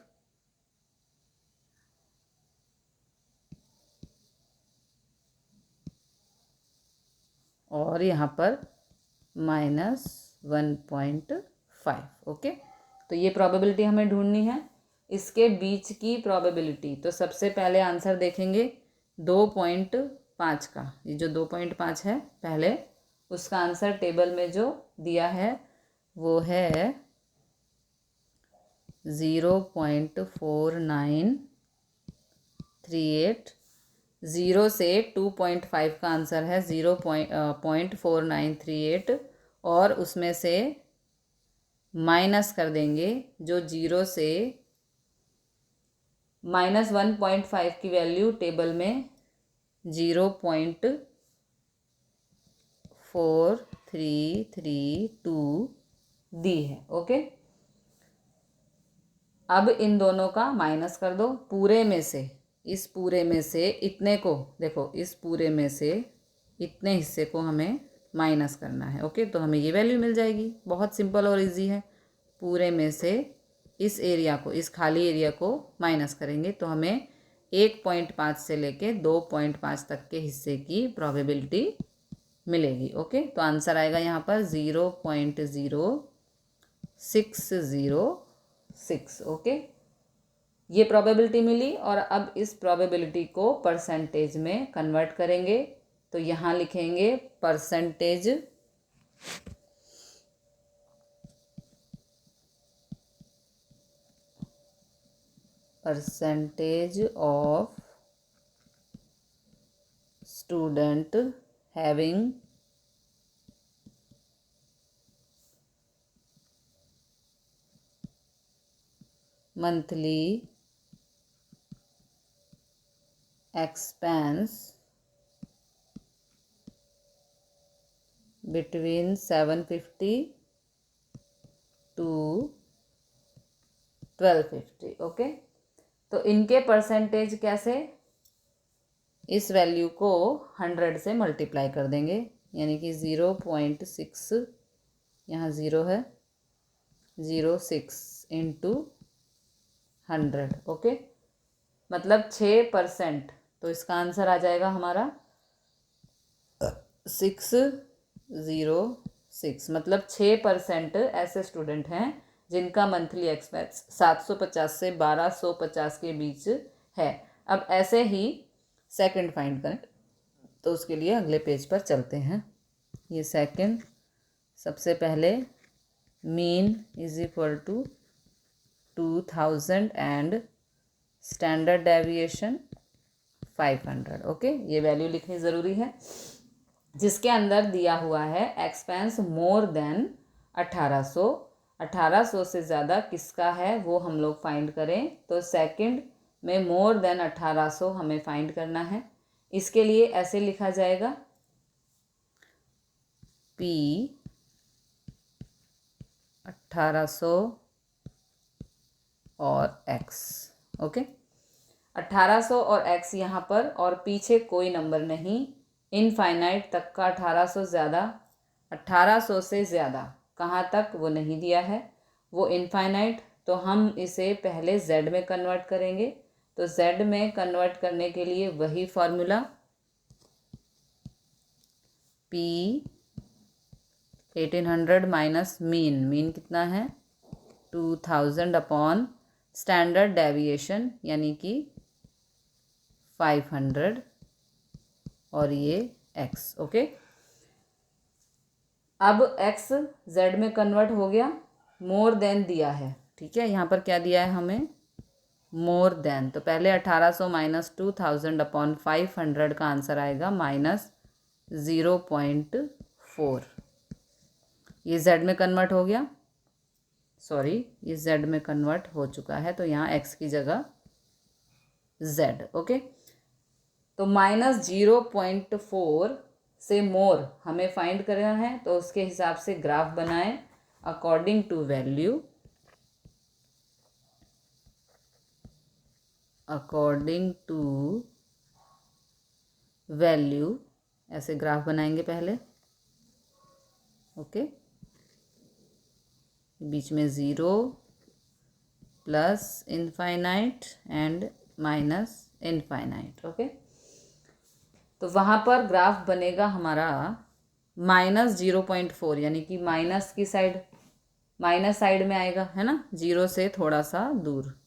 S1: और यहाँ पर -1.5। ओके, तो ये प्रोबेबिलिटी हमें ढूंढनी है। इसके बीच की प्रोबेबिलिटी, तो सबसे पहले आंसर देखेंगे 2.5 का। ये जो 2.5 है पहले, उसका आंसर टेबल में जो दिया है वो है 0.49 3938, 0 से 2.5 का आंसर है 0.4938 और उसमें से माइनस कर देंगे जो 0 से -1.5 की वैल्यू टेबल में 0.4332 दी है। ओके, अब इन दोनों का माइनस कर दो। पूरे में से, इस पूरे में से इतने को देखो, इस पूरे में से इतने हिस्से को हमें माइनस करना है। ओके, तो हमें ये वैल्यू मिल जाएगी। बहुत सिंपल और इजी है। पूरे में से इस एरिया को, इस खाली एरिया को माइनस करेंगे तो हमें 1.5 से लेके 2.5 तक के हिस्से की प्रोबेबिलिटी मिलेगी। ओके, तो आंसर आएगा यहाँ पर 0.0606। ओके, ये प्रोबेबिलिटी मिली और अब इस प्रोबेबिलिटी को परसेंटेज में कन्वर्ट करेंगे। तो यहाँ लिखेंगे percentage of student having monthly expense between 750 to 1250। Okay, तो इनके परसेंटेज कैसे, इस वैल्यू को 100 से मल्टीप्लाई कर देंगे, यानी कि 0.6, यहाँ 0 है, 0.6 इंटू 100। ओके, मतलब 6%। तो इसका आंसर आ जाएगा हमारा 606। मतलब 6% ऐसे स्टूडेंट हैं जिनका मंथली एक्सपेंस 750 से 1250 के बीच है। अब ऐसे ही सेकंड फाइंड करें, तो उसके लिए अगले पेज पर चलते हैं। ये सेकंड, सबसे पहले mean is equal to 2000 and standard deviation 500। Okay, ये वैल्यू लिखनी ज़रूरी है। जिसके अंदर दिया हुआ है एक्सपेंस मोर देन 1800, 1800 से ज़्यादा किसका है वो हम लोग फाइंड करें। तो सेकंड में मोर देन 1800 हमें फाइंड करना है। इसके लिए ऐसे लिखा जाएगा P 1800 और X। ओके, 1800 और X यहाँ पर, और पीछे कोई नंबर नहीं, इनफाइनाइट तक का 1800 ज़्यादा, 1800 से ज़्यादा कहाँ तक वो नहीं दिया है, वो इनफाइनाइट। तो हम इसे पहले Z में कन्वर्ट करेंगे। तो Z में कन्वर्ट करने के लिए वही formula, P 1800 minus mean, mean कितना है 2000 अपॉन स्टैंडर्ड डेविएशन यानी कि 500 और ये x। ओके, अब x z में कन्वर्ट हो गया, मोर देन दिया है। ठीक है, यहाँ पर क्या दिया है हमें, मोर देन। तो पहले 1800 माइनस 2000 अपॉन 500 का आंसर आएगा -0.4। ये z में कन्वर्ट हो गया, सॉरी ये z में कन्वर्ट हो चुका है, तो यहाँ x की जगह z। ओके, तो -0.4 से मोर हमें फाइंड करना है। तो उसके हिसाब से ग्राफ बनाएं अकॉर्डिंग टू वैल्यू, ऐसे ग्राफ बनाएंगे पहले। ओके, बीच में 0 plus infinite and minus infinite. Okay, तो वहाँ पर ग्राफ बनेगा हमारा -0.4, यानी कि माइनस की साइड, माइनस साइड में आएगा, है ना, 0 से थोड़ा सा दूर,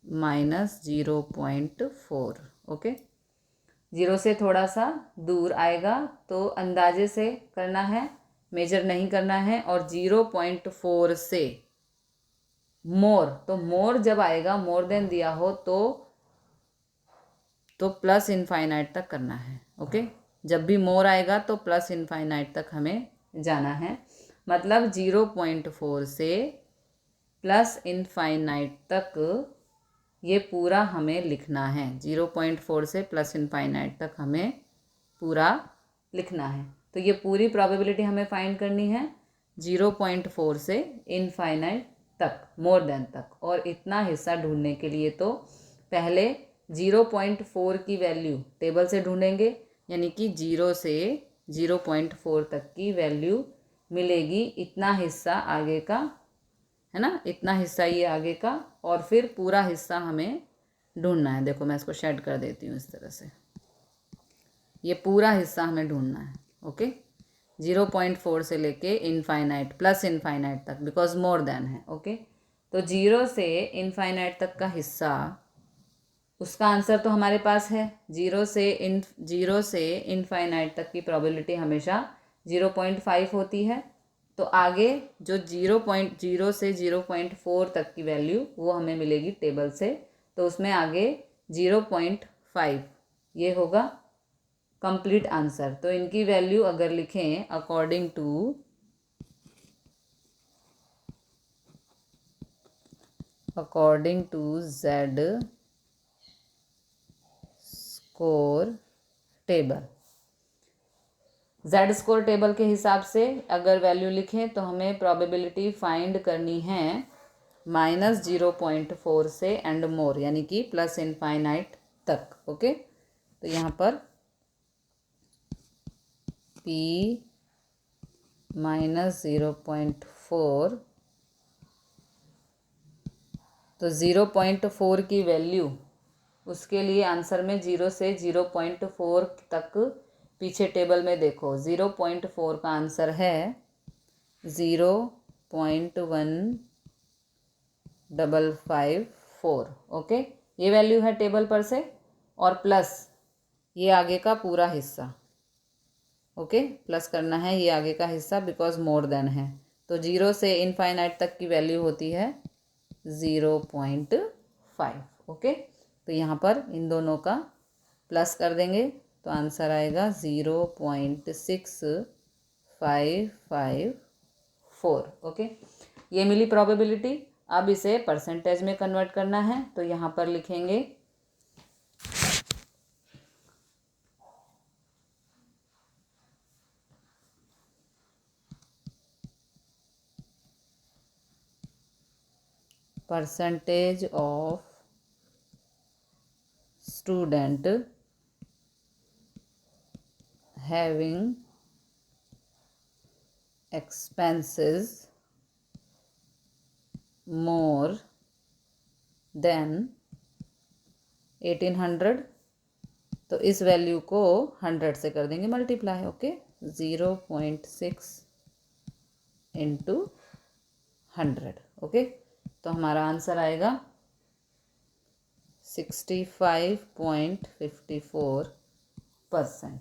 S1: -0.4। ओके, 0 से थोड़ा सा दूर आएगा, तो अंदाजे से करना है, मेजर नहीं करना है। और 0.4 से मोर, तो मोर जब आएगा, मोर देन दिया हो तो तो प्लस इनफाइनाइट तक करना है। ओके, जब भी मोर आएगा तो प्लस इनफाइनाइट तक हमें जाना है। मतलब 0.4 से प्लस इनफाइनाइट तक ये पूरा हमें लिखना है। 0.4 से प्लस इनफाइनाइट तक हमें पूरा लिखना है। तो ये पूरी प्रोबेबिलिटी हमें फाइंड करनी है 0.4 से इनफाइनाइट तक, मोर देन तक। और इतना हिस्सा ढूंढने के लिए तो पहले 0.4 की वैल्यू टेबल से ढूंढेंगे, यानी कि 0 से 0.4 तक की वैल्यू मिलेगी। इतना हिस्सा आगे का है ना, इतना हिस्सा ये आगे का, और फिर पूरा हिस्सा हमें ढूंढना है। देखो मैं इसको शेड कर देती हूँ इस तरह से, ये पूरा हिस्सा हमें ढूंढना है। ओके, 0.4 से लेके इनफाइनाइट प्लस इनफाइनाइट तक, बिकॉज मोर देन है। ओके, तो 0 से इनफाइनाइट तक का हिस्सा, उसका आंसर तो हमारे पास है। 0 से इनफाइनाइट तक की प्रोबेबिलिटी हमेशा 0.5 होती है। तो आगे जो 0.0 से 0.4 तक की वैल्यू वो हमें मिलेगी टेबल से, तो उसमें आगे 0.5 ये होगा कंप्लीट आंसर। तो इनकी वैल्यू अगर लिखें according to Z score table, Z score table के हिसाब से अगर वैल्यू लिखें तो हमें प्रोबेबिलिटी फाइंड करनी है -0.4 से एंड मोर, यानी कि प्लस इनफाइनाइट तक। ओके, तो यहाँ पर p -0.4, तो 0.4 की वैल्यू, उसके लिए आंसर में 0 से 0.4 तक पीछे टेबल में देखो, 0.4 का आंसर है 0.1554। ओके, ये वैल्यू है टेबल पर से, और प्लस ये आगे का पूरा हिस्सा। ओके, प्लस करना है ये आगे का हिस्सा, बिकॉज मोर देन है। तो 0 से इनफाइनाइट तक की वैल्यू होती है 0.5। ओके, तो यहाँ पर इन दोनों का प्लस कर देंगे तो आंसर आएगा 0.6554। ओके, ये मिली प्रोबेबिलिटी। अब इसे परसेंटेज में कन्वर्ट करना है, तो यहाँ पर लिखेंगे percentage of student having expenses more than 1800। तो इस वैल्यू को 100 से कर देंगे मल्टीप्लाई। Okay, 0.6 into 100। ओके, तो हमारा आंसर आएगा 65.54%।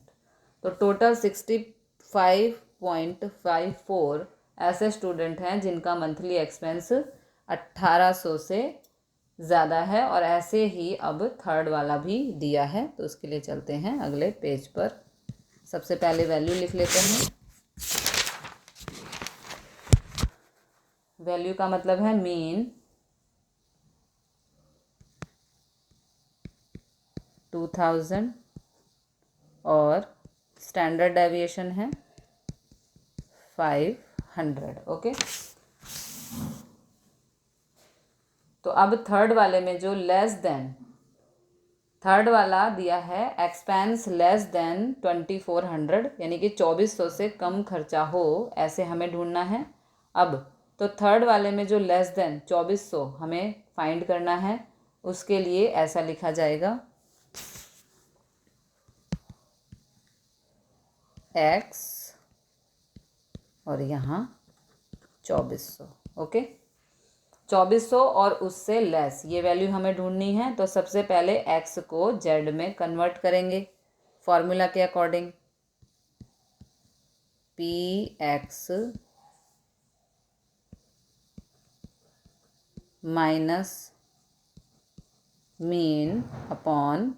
S1: तो टोटल 65.54 ऐसे स्टूडेंट हैं जिनका मंथली एक्सपेंस 1800 से ज़्यादा है, और ऐसे ही अब थर्ड वाला भी दिया है। तो उसके लिए चलते हैं अगले पेज पर। सबसे पहले वैल्यू लिख लेते हैं। वैल्यू का मतलब है मीन, 2000, और स्टैंडर्ड डेविएशन है 500। ओके, तो अब थर्ड वाले में जो लेस देन, थर्ड वाला दिया है एक्सपेंस लेस देन 2400, यानी कि 2400 से कम खर्चा हो, ऐसे हमें ढूंढना है। अब तो थर्ड वाले में जो लेस देन 2400 हमें फाइंड करना है, उसके लिए ऐसा लिखा जाएगा x और यहाँ 2400। ओके, 2400 और उससे लेस ये वैल्यू हमें ढूंढनी है। तो सबसे पहले x को z में कन्वर्ट करेंगे फॉर्मूला के according. px minus mean upon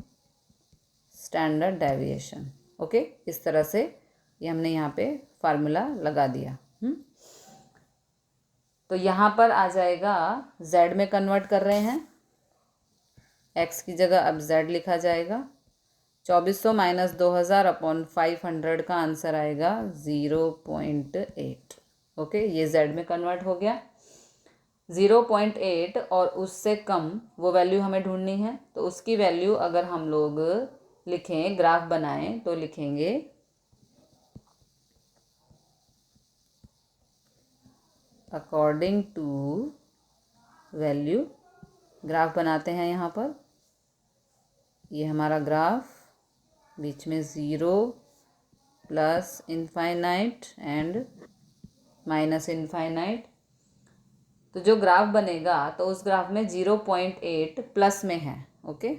S1: standard deviation. Okay, इस तरह से ये हमने यहाँ पे फार्मूला लगा दिया। तो यहाँ पर आ जाएगा, z में कन्वर्ट कर रहे हैं, x की जगह अब z लिखा जाएगा। 2400 माइनस 2000 अपॉन 500 का आंसर आएगा 0.8। ओके, ये z में कन्वर्ट हो गया। 0.8 और उससे कम वो वैल्यू हमें ढूंढनी है। तो उसकी वैल्यू अगर हम लोग लिखें, ग्राफ बनाएं, तो लिखेंगे अकॉर्डिंग टू वैल्यू। ग्राफ बनाते हैं यहाँ पर, ये हमारा ग्राफ, बीच में 0 plus infinite and minus infinite. तो जो ग्राफ बनेगा तो उस ग्राफ में 0.8 प्लस में है। ओके,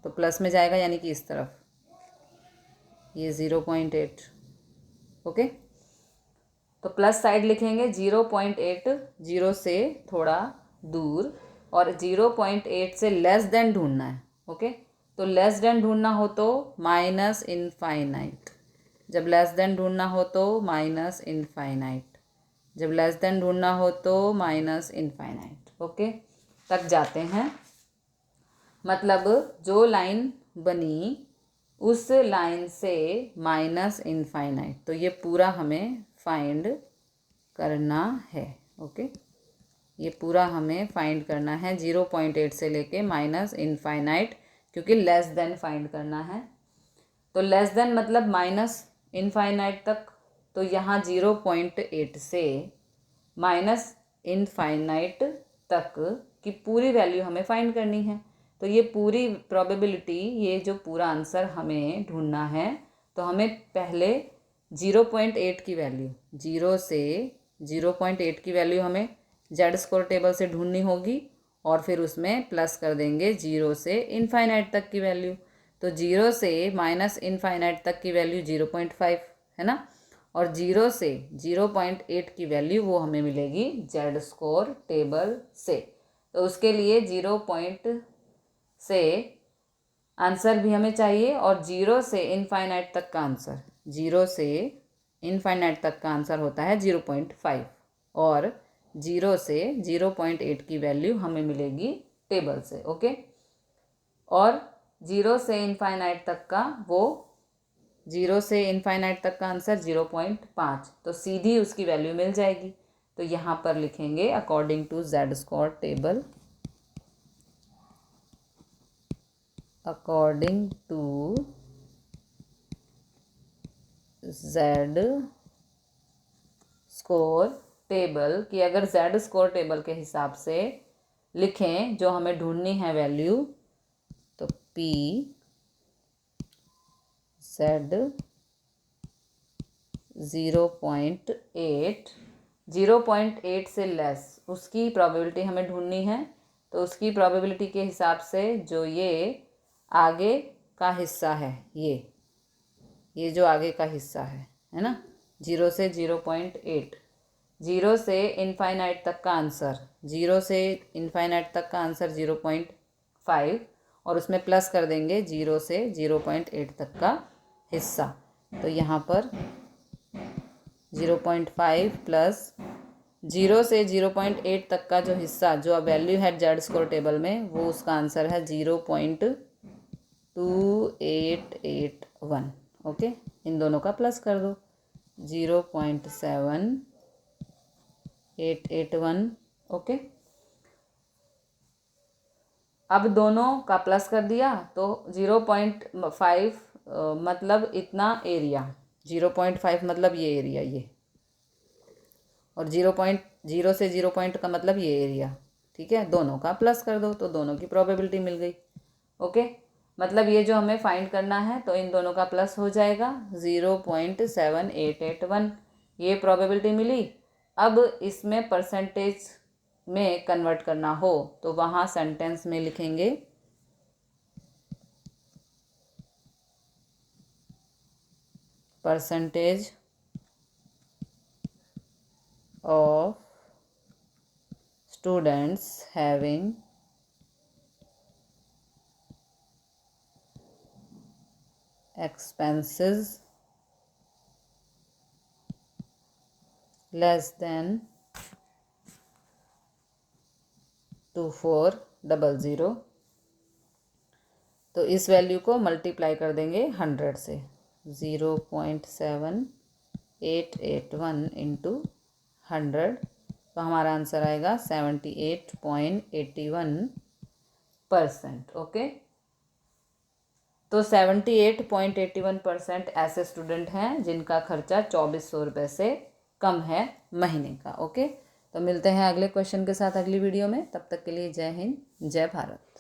S1: तो प्लस में जाएगा, यानी कि इस तरफ ये 0.8। ओके, तो प्लस साइड लिखेंगे। 0.8 जीरो से थोड़ा दूर, और 0.8 से लेस देन ढूंढना है। ओके, तो लेस देन ढूंढना हो तो माइनस इनफाइनाइट, जब लेस देन ढूंढना हो तो माइनस इनफाइनाइट, जब लेस देन ढूंढना हो तो माइनस इनफाइनाइट। ओके, तक जाते हैं। मतलब जो लाइन बनी उस लाइन से माइनस इनफाइनाइट, तो ये पूरा हमें फाइंड करना है। ओके, ये पूरा हमें फाइंड करना है 0.8 से लेके माइनस इनफाइनाइट, क्योंकि लेस देन फाइंड करना है। तो लेस देन मतलब माइनस इनफाइनाइट तक। तो यहाँ 0.8 से माइनस इनफाइनाइट तक की पूरी वैल्यू हमें फाइंड करनी है। तो ये पूरी प्रोबेबिलिटी, ये जो पूरा आंसर हमें ढूंढना है, तो हमें पहले 0.8 की वैल्यू, 0 से 0.8 की वैल्यू हमें जेड स्कोर टेबल से ढूंढनी होगी, और फिर उसमें प्लस कर देंगे 0 से इनफाइनाइट तक की वैल्यू। तो 0 से माइनस इनफाइनाइट तक की वैल्यू 0.5 है ना, और 0 से 0.8 की वैल्यू वो हमें मिलेगी जेड स्कोर टेबल से। तो उसके लिए 0 से आंसर भी हमें चाहिए, और 0 से इनफाइनाइट तक का आंसर, 0 से इनफाइनाइट तक का आंसर होता है 0.5, और 0 से 0.8 की वैल्यू हमें मिलेगी टेबल से। ओके, और 0 से इनफाइनाइट तक का, वो 0 से इनफाइनाइट तक का आंसर 0.5, तो सीधी उसकी वैल्यू मिल जाएगी। तो यहाँ पर लिखेंगे according to Z score table, according to Z score table, कि अगर जेड स्कोर टेबल के हिसाब से लिखें जो हमें ढूंढनी है वैल्यू, तो पी जेड 0.8, 0.8 से लेस उसकी प्रोबेबिलिटी हमें ढूंढनी है। तो उसकी प्रोबेबिलिटी के हिसाब से जो ये आगे का हिस्सा है, ये जो आगे का हिस्सा है ना, 0 से 0.8, 0 से इनफाइनाइट तक का आंसर, 0 से इनफाइनाइट तक का आंसर 0.5, और उसमें प्लस कर देंगे 0 से 0.8 तक का हिस्सा। तो यहाँ पर 0.5 प्लस 0 से 0.8 तक का जो हिस्सा, जो वैल्यू है जेड स्कोर टेबल में, वो उसका आंसर है 0.2881। ओके, इन दोनों का प्लस कर दो, 0.7881। ओके, अब दोनों का प्लस कर दिया, तो 0.5 मतलब इतना एरिया, 0.5 मतलब ये एरिया, ये, और 0.0 से 0 का मतलब ये एरिया। ठीक है, दोनों का प्लस कर दो, तो दोनों की प्रोबेबिलिटी मिल गई। ओके, मतलब ये जो हमें फाइंड करना है, तो इन दोनों का प्लस हो जाएगा 0.7881, ये प्रोबेबिलिटी मिली। अब इसमें परसेंटेज में कन्वर्ट करना हो, तो वहाँ सेंटेंस में लिखेंगे percentage of students having expenses less than 2400, तो इस वैल्यू को मल्टीप्लाई कर देंगे 100 से, 0.7881 इंटू 100, तो हमारा आंसर आएगा 78.81%। ओके, तो 78.81% ऐसे स्टूडेंट हैं जिनका खर्चा 2400 रुपये से कम है महीने का। ओके, तो मिलते हैं अगले क्वेश्चन के साथ अगली वीडियो में। तब तक के लिए जय हिंद, जय भारत।